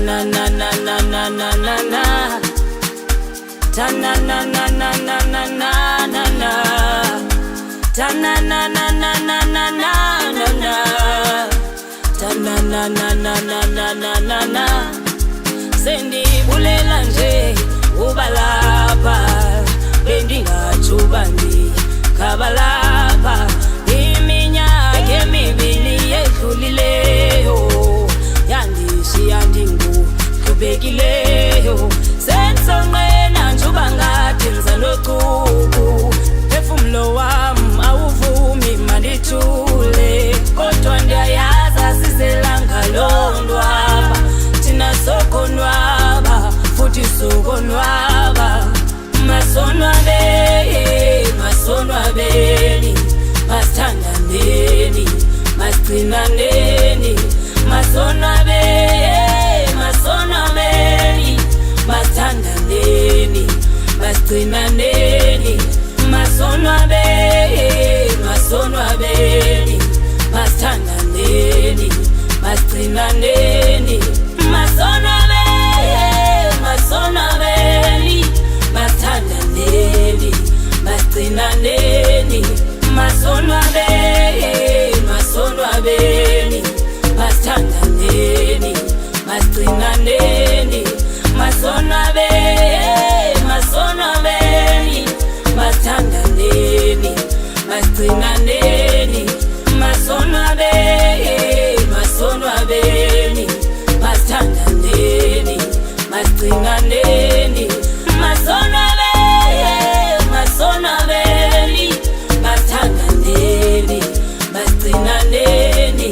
na na na na na na na na. Ta na na na na na na na na na. Ta na na na na na na na na na. Ta na na na na na na na na na. Sendi bulela nje ubalapha bendingathubani kabalapha iminyaka emibili edlulileyo yandishiya ndinguqhubekileyo sensonqena njuba ngathi ngiza nochuku phefumlo wami awuvumi mandithule kodwa ndiyayaza siselanga londwaba thina sokonwaba futhi sokonwaba masonwabeni masithandaneni masigcinaneni masonwabeni masithandaneni masigcinaneni masonwabeni masithandaneni masigcinaneni masonwabeni masithandaneni masigcinaneni masonwabeni masithandaneni masigcinaneni masonwabeni masithandaneni masigcinaneni masonwabeni masithandaneni masigcinaneni masonwabeni masithandaneni masigcinaneni.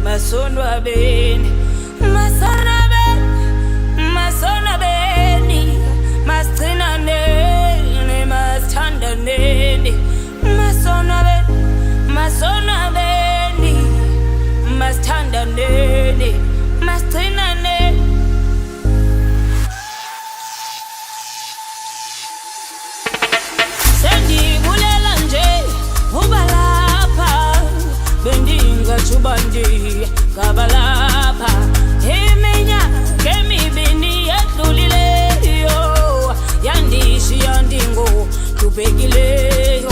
Masonwabeni masithandaneni masithandaneni masonwabeni masithandaneni masigcinaneni. Sendibulela nje ubalapha bendingathubani kabalapha iminyaka emibili edlulileyo yandishiya ndinguqhubekileyo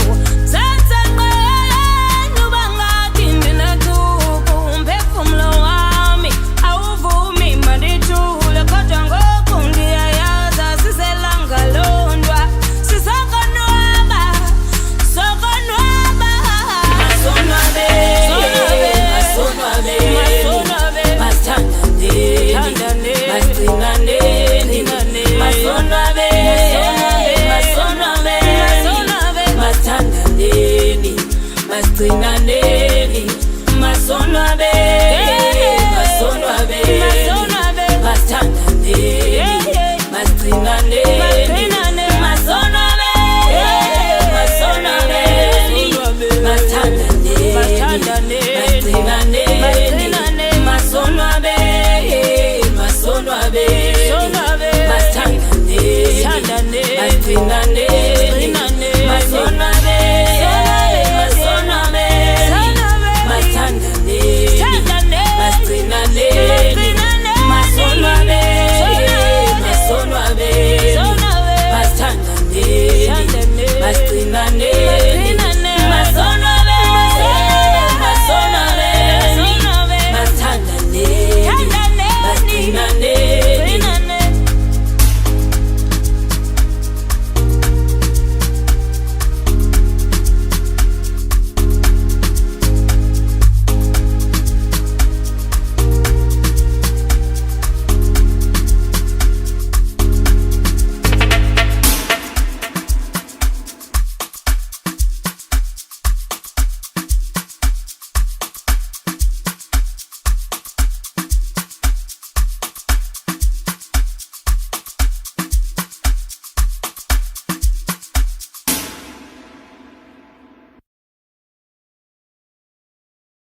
sensaqeni uba ngathi ndinachuku umphefumlo wami awuvumi mandithule kodwa ngoku ndiyayaza siselanga londwa sisokonwaba masithandaneni masithandaneni